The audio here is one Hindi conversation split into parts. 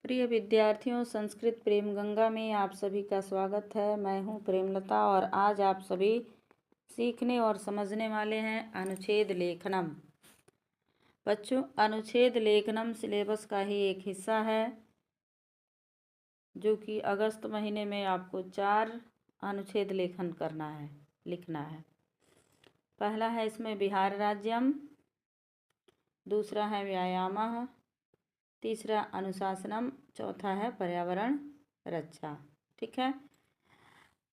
प्रिय विद्यार्थियों, संस्कृत प्रेम गंगा में आप सभी का स्वागत है। मैं हूं प्रेमलता और आज आप सभी सीखने और समझने वाले हैं अनुच्छेद लेखनम। बच्चों, अनुच्छेद लेखनम सिलेबस का ही एक हिस्सा है जो कि अगस्त महीने में आपको 4 अनुच्छेद लेखन लिखना है। पहला है इसमें बिहार राज्यम, दूसरा है व्यायामः, तीसरा अनुशासनम, चौथा है पर्यावरण रक्षा। ठीक है,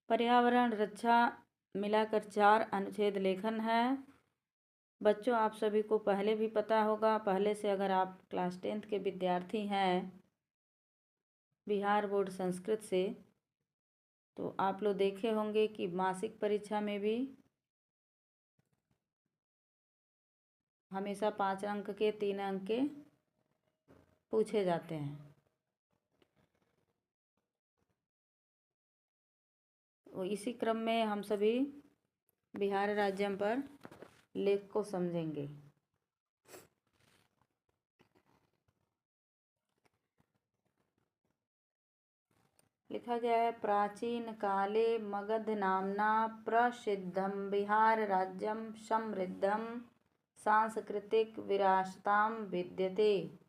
पर्यावरण रक्षा मिलाकर 4 अनुच्छेद लेखन है। बच्चों, आप सभी को पहले भी पता होगा, पहले से अगर आप क्लास 10th के विद्यार्थी हैं बिहार बोर्ड संस्कृत से, तो आप लोग देखे होंगे कि मासिक परीक्षा में भी हमेशा 5 अंक के 3 अंक के पूछे जाते हैं। तो इसी क्रम में हम सभी बिहार राज्यम पर लेख को समझेंगे। लिखा गया है, प्राचीन काले मगध नामना प्रसिद्धम बिहार राज्यम समृद्धम सांस्कृतिक विरासताम विद्यते।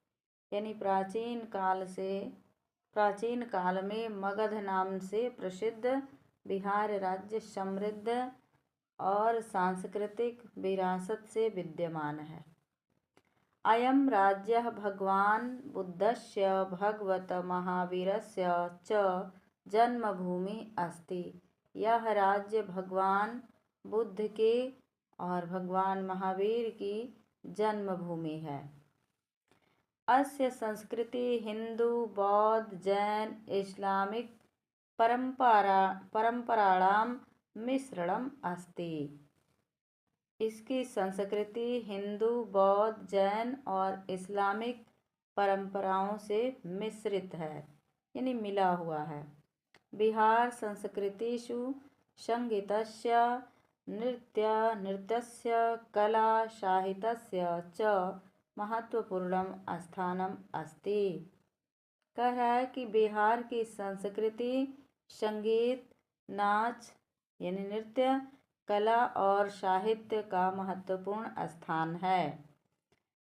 यानी प्राचीन काल में मगध नाम से प्रसिद्ध बिहार राज्य समृद्ध और सांस्कृतिक विरासत से विद्यमान है। अयं राज्यः भगवान् बुद्धस्य भगवत महावीरस्य च जन्मभूमि अस्ति। यह राज्य भगवान बुद्ध के और भगवान महावीर की जन्मभूमि है। अस्य संस्कृति हिंदू बौद्ध जैन इस्लामिक परंपराणां मिश्रणम अस्ति। इसकी संस्कृति हिंदू बौद्ध जैन और इस्लामिक परंपराओं से मिश्रित है, यानी मिला हुआ है। बिहार संस्कृतिषु संगीतस्य नृत्यस्य कला साहित्यस्य च महत्वपूर्णं स्थानम अस्ति। कह रहा है कि बिहार की संस्कृति संगीत, नाच यानी नृत्य, कला और साहित्य का महत्वपूर्ण स्थान है।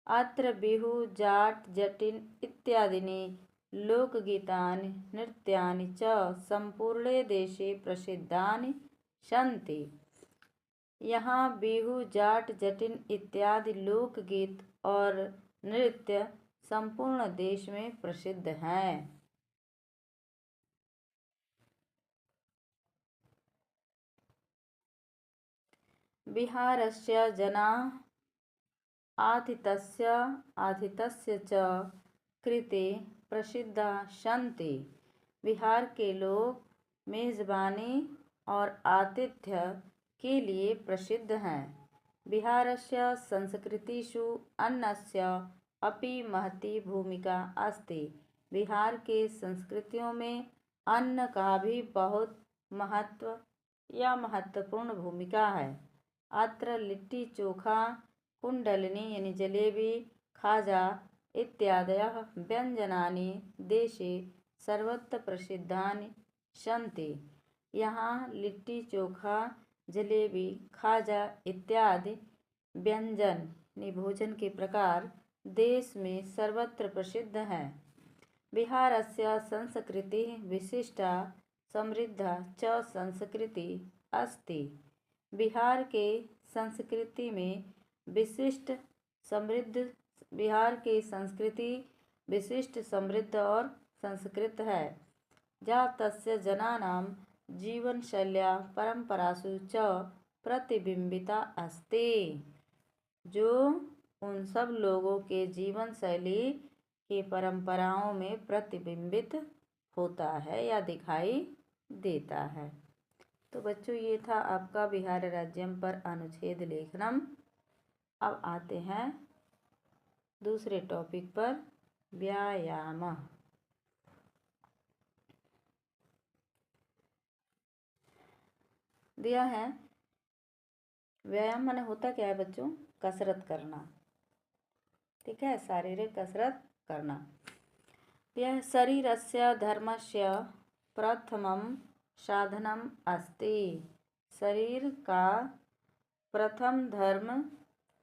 अत्र बिहु जाट जटिन इत्यादीनि लोकगीतानि नृत्यानि च संपूर्णे देशे प्रसिद्धानि सन्ति। यहाँ बिहु जाट जटिन इत्यादि लोकगीत और नृत्य संपूर्ण देश में प्रसिद्ध हैं। बिहारस्य जनाः आतिथ्यस्य च कृते प्रसिद्धाः सन्ति। बिहार के लोग मेजबानी और आतिथ्य के लिए प्रसिद्ध हैं। बिहारस्य संस्कृतिषु अन्नस्य अपि महती भूमिका अस्ति। बिहार के संस्कृतियों में अन्न का भी बहुत महत्वपूर्ण भूमिका है। अत्र लिट्टी चोखा, कुंडलिनी यानी जलेबी, खाजा इत्यादयः व्यंजनानि देशे सर्वत्र प्रसिद्धानि सन्ति। यहाँ लिट्टी चोखा, जलेबी, खाजा इत्यादि व्यंजन भोजन के प्रकार देश में सर्वत्र प्रसिद्ध हैं। बिहारस्य संस्कृतिः विशिष्टा समृद्धा च संस्कृति अस्ति। बिहार के संस्कृति में विशिष्ट समृद्ध और संस्कृत है। जातस्य जनानां जीवनशैल्या परंपरासु च प्रतिबिंबिता अस्ति। जो उन सब लोगों के जीवन शैली की परंपराओं में प्रतिबिंबित होता है या दिखाई देता है। तो बच्चों, ये था आपका बिहार राज्यम पर अनुच्छेद लेखनम। अब आते हैं दूसरे टॉपिक पर, व्यायाम। दिया है, व्यायाम माने होता क्या है बच्चों? कसरत करना। ठीक है, शारीरिक कसरत करना। यह शरीरस्य धर्मस्य प्रथमं साधनम् अस्ति। शरीर का प्रथम धर्म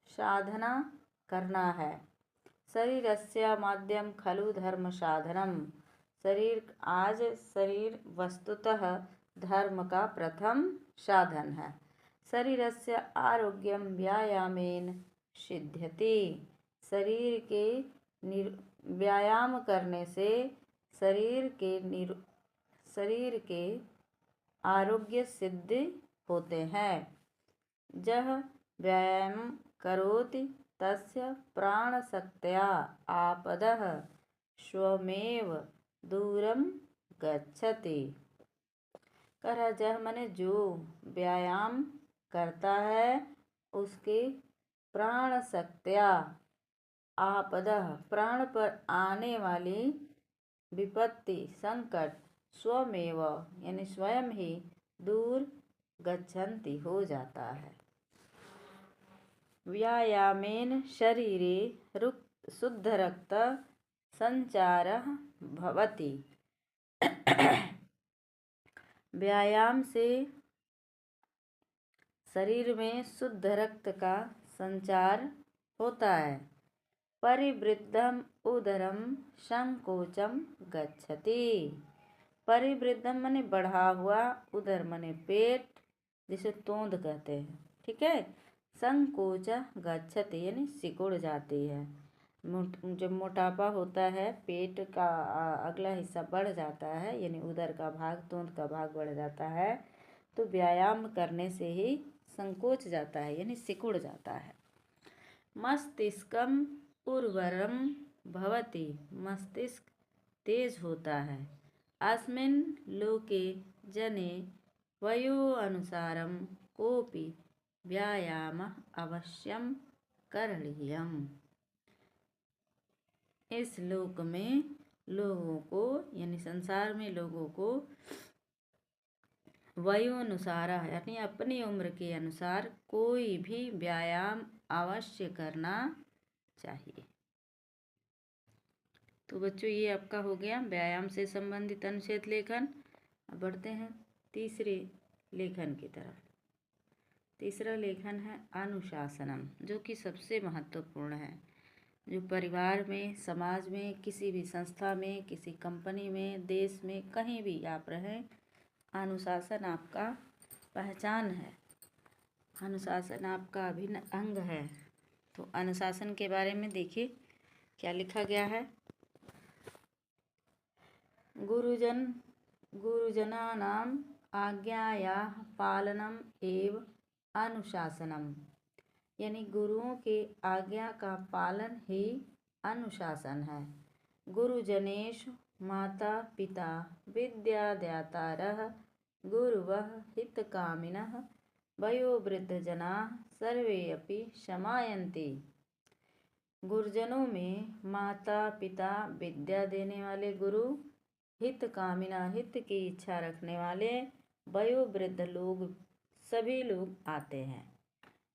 साधना करना है। शरीरस्य माध्यम खलु धर्म साधनम। शरीर वस्तुतः धर्म का प्रथम साधन है। शरीरस्य आरोग्यम व्यायामेन सिद्ध्यति। शरीर के व्यायाम करने से शरीर के आरोग्य सिद्ध होते हैं। जह व्यायाम करोति तस्य प्राणशक्त्या आपदः स्वमेव दूरम गच्छति। कह जह मने जो व्यायाम करता है उसके प्राण शक्त्या आपदः प्राण पर आने वाली विपत्ति संकट स्वमेव यानी स्वयं ही दूर गच्छन्ति हो जाता है। व्यायामेन शरीरे शुद्ध रक्त संचारः भवति। व्यायाम से शरीर में शुद्ध रक्त का संचार होता है। परिवृद्धम उदरम संकोचम गच्छति। परिवृद्धम माने बढ़ा हुआ, उदर माने पेट, जिसे तोंद कहते हैं। ठीक है। संकोच गच्छति यानी सिकुड़ जाती है। जब मोटापा होता है पेट का अगला हिस्सा बढ़ जाता है यानी उदर का भाग, तोंद का भाग बढ़ जाता है, तो व्यायाम करने से ही संकोच जाता है यानी सिकुड़ जाता है। मस्तिष्कम उर्वरम भवति। मस्तिष्क तेज होता है। अस्मिन् लोके जने वयो अनुसारम कोपि व्यायामः अवश्यम करणीयम्। इस लोक में लोगों को यानी संसार में लोगों को वयोनुसार यानी अपनी उम्र के अनुसार कोई भी व्यायाम अवश्य करना चाहिए। तो बच्चों ये आपका हो गया व्यायाम से संबंधित अनुच्छेद लेखन। अब बढ़ते हैं तीसरे लेखन की तरफ। तीसरा लेखन है अनुशासनम, जो कि सबसे महत्वपूर्ण है। जो परिवार में, समाज में, किसी भी संस्था में, किसी कंपनी में, देश में, कहीं भी आप रहें, अनुशासन आपका पहचान है। अनुशासन आपका अभिन्न अंग है। तो अनुशासन के बारे में देखिए क्या लिखा गया है। गुरुजनानाम् आज्ञायाः पालनम एव अनुशासनम। यानी गुरुओं के आज्ञा का पालन ही अनुशासन है। गुरुजनेषु माता पिता विद्यादातारः गुरुवः हितकामिनः वयोवृद्धजनाः सर्वे अपि शमायन्ति। गुरुजनों में माता पिता, विद्या देने वाले गुरु, हितकामिना हित की इच्छा रखने वाले, वयोवृद्ध लोग, सभी लोग आते हैं।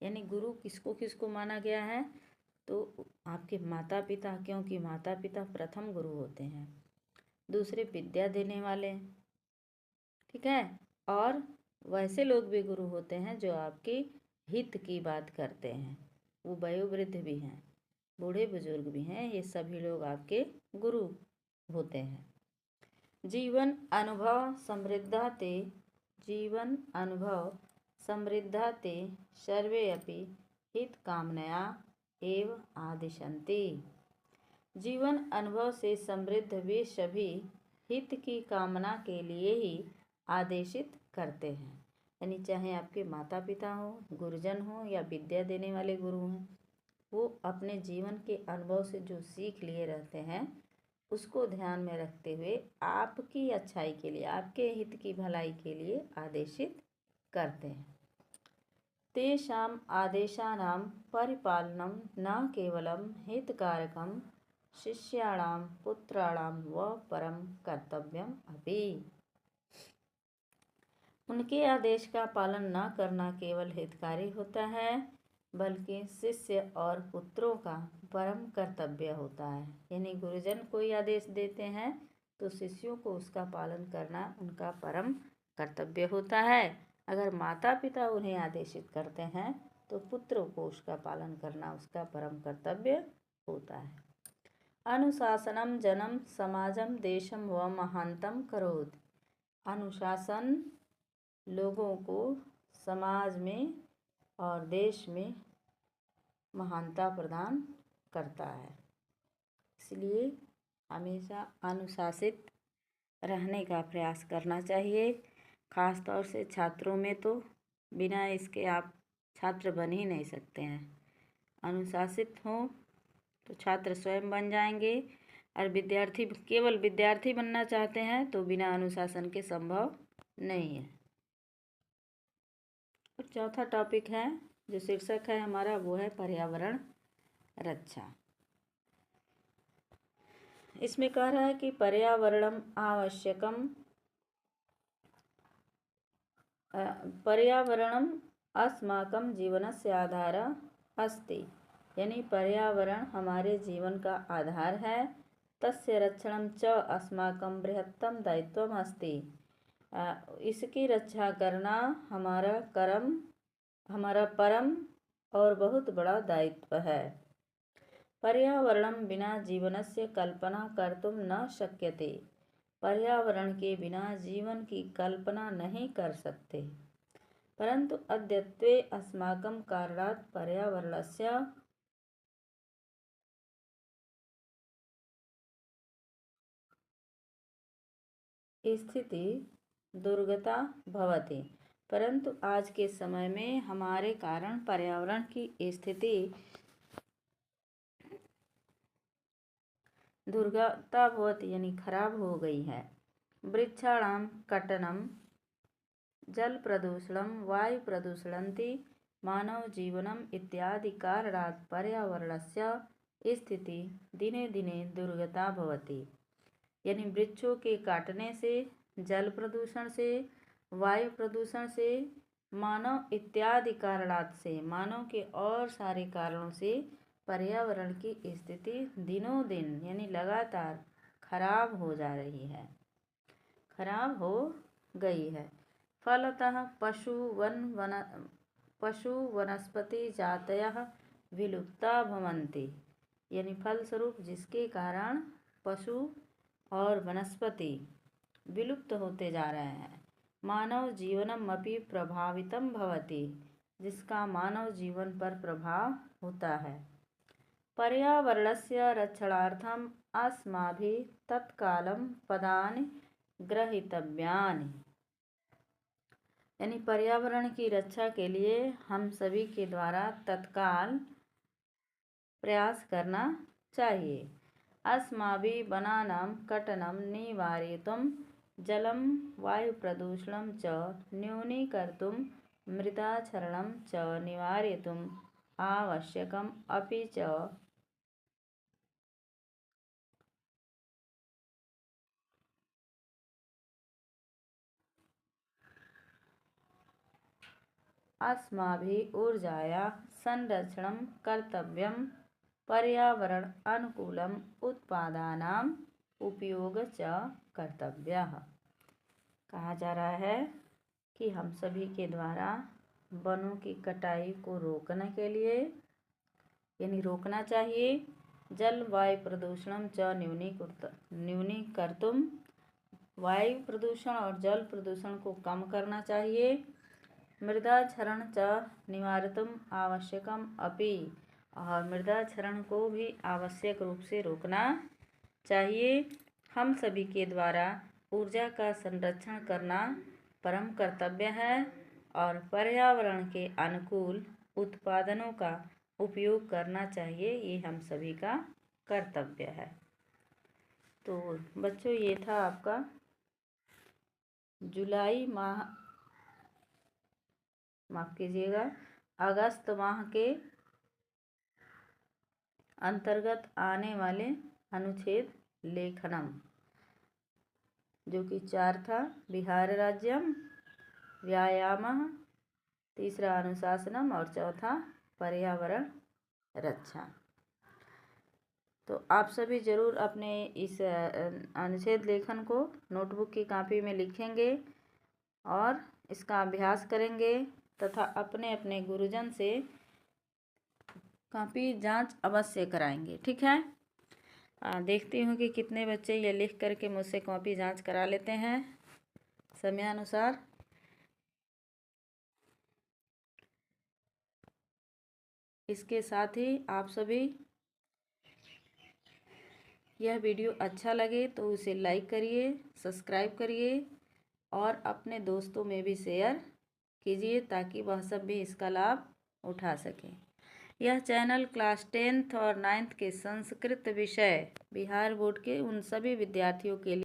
यानी गुरु किसको किसको माना गया है? तो आपके माता पिता, क्योंकि माता पिता प्रथम गुरु होते हैं। दूसरे विद्या देने वाले, ठीक है। और वैसे लोग भी गुरु होते हैं जो आपके हित की बात करते हैं। वो वयोवृद्ध भी हैं, बूढ़े बुजुर्ग भी हैं, ये सभी लोग आपके गुरु होते हैं। जीवन अनुभव समृद्धा ते सर्वे अपि हित कामनया एव आदिशन्ति। जीवन अनुभव से समृद्ध वे सभी हित की कामना के लिए ही आदेशित करते हैं। यानी चाहे आपके माता पिता हो, गुरुजन हो या विद्या देने वाले गुरु हों, वो अपने जीवन के अनुभव से जो सीख लिए रहते हैं उसको ध्यान में रखते हुए आपकी अच्छाई के लिए, आपके हित की भलाई के लिए आदेशित करते हैं। तेषाम् आदेशानां परिपालनं न केवलं हितकारकं शिष्याणां पुत्राणां व परम कर्तव्यम अपि। उनके आदेश का पालन न करना केवल हितकारी होता है, बल्कि शिष्य और पुत्रों का परम कर्तव्य होता है। यानी गुरुजन कोई आदेश देते हैं तो शिष्यों को उसका पालन करना उनका परम कर्तव्य होता है। अगर माता पिता उन्हें आदेशित करते हैं तो पुत्रों को उसका पालन करना उसका परम कर्तव्य होता है। अनुशासनम जनम समाजम देशम व महानतम करोति। अनुशासन लोगों को समाज में और देश में महानता प्रदान करता है। इसलिए हमेशा अनुशासित रहने का प्रयास करना चाहिए। खास तौर से छात्रों में तो बिना इसके आप छात्र बन ही नहीं सकते हैं। अनुशासित हों तो छात्र स्वयं बन जाएंगे, और विद्यार्थी केवल विद्यार्थी बनना चाहते हैं तो बिना अनुशासन के संभव नहीं है। और चौथा टॉपिक है जो शीर्षक है हमारा वो है पर्यावरण रक्षा। इसमें कह रहा है कि पर्यावरणम आवश्यकम पर्यावरणम अस्माकं जीवनस्य आधार अस्ति। यानी पर्यावरण हमारे जीवन का आधार है। तस्य रक्षणं च अस्माकं बृहत्तम दायित्वम अस्ति। इसकी रक्षा करना हमारा परम और बहुत बड़ा दायित्व है। पर्यावरणं विना जीवनस्य कल्पना कर्तुं न शक्यते। पर्यावरण के बिना जीवन की कल्पना नहीं कर सकते। परंतु अद्यत्वे अस्माकं कारणात् पर्यावरणस्य स्थिति दुर्गता भवति। परंतु आज के समय में हमारे कारण पर्यावरण की स्थिति दुर्गता भवति यानी खराब हो गई है। वृक्षाणां कटनं जल प्रदूषणं वायु प्रदूषणन्ति मानव जीवनम इत्यादि कारणात् पर्यावरणस्य स्थिति दिने दिने दुर्गता भवति। यानी वृक्षों के काटने से, जल प्रदूषण से, वायु प्रदूषण से, मानव इत्यादि कारणात् से, मानव के और सारे कारणों से पर्यावरण की स्थिति दिनों दिन यानी लगातार खराब हो जा रही है, खराब हो गई है। फलतः पशु वनस्पति जातयः विलुप्ता भवन्ति। यानी फलस्वरूप जिसके कारण पशु और वनस्पति विलुप्त होते जा रहे हैं। मानव जीवनम अपि प्रभावितम भवति। जिसका मानव जीवन पर प्रभाव होता है। पर्यावरणस्य रक्षणार्थम अस्माभिः तत्कालं पदानि ग्रहीतव्यानि। यानी पर्यावरण की रक्षा के लिए हम सभी के द्वारा तत्काल प्रयास करना चाहिए। अस्माभिः वनानां कटनं निवारयितुं जलं वायु प्रदूषणं च न्यूनीकर्तुं मृदाक्षरणं च निवारयितुम् आवश्यकम्। अपि च अस्माभिः ऊर्जायाः संरक्षणं कर्तव्यम्। पर्यावरण अनुकूलम उत्पादानाम उपयोग च कर्तव्यः। कहा जा रहा है कि हम सभी के द्वारा वनों की कटाई को रोकने के लिए यानी रोकना चाहिए। जल वायु प्रदूषणम च न्यूनीकर्तुम। वायु प्रदूषण और जल प्रदूषण को कम करना चाहिए। मृदा क्षरण च निवारयितुम आवश्यकम अपि। और मृदा क्षरण को भी आवश्यक रूप से रोकना चाहिए। हम सभी के द्वारा ऊर्जा का संरक्षण करना परम कर्तव्य है और पर्यावरण के अनुकूल उत्पादनों का उपयोग करना चाहिए। ये हम सभी का कर्तव्य है। तो बच्चों ये था आपका जुलाई माह, माफ़ कीजिएगा, अगस्त माह के अंतर्गत आने वाले अनुच्छेद लेखनम, जो कि 4 था। विहार राज्यम, व्यायामः, तीसरा अनुशासनम और चौथा पर्यावरण रक्षा। तो आप सभी ज़रूर अपने इस अनुच्छेद लेखन को नोटबुक की कॉपी में लिखेंगे और इसका अभ्यास करेंगे तथा अपने अपने गुरुजन से कॉपी जांच अवश्य कराएंगे। ठीक है, देखती हूँ कि कितने बच्चे ये लिख करके मुझसे कॉपी जांच करा लेते हैं समयानुसार। इसके साथ ही आप सभी यह वीडियो अच्छा लगे तो उसे लाइक करिए, सब्सक्राइब करिए और अपने दोस्तों में भी शेयर कीजिए ताकि वह सब भी इसका लाभ उठा सकें। यह चैनल क्लास 10th और 9th के संस्कृत विषय बिहार बोर्ड के उन सभी विद्यार्थियों के लिए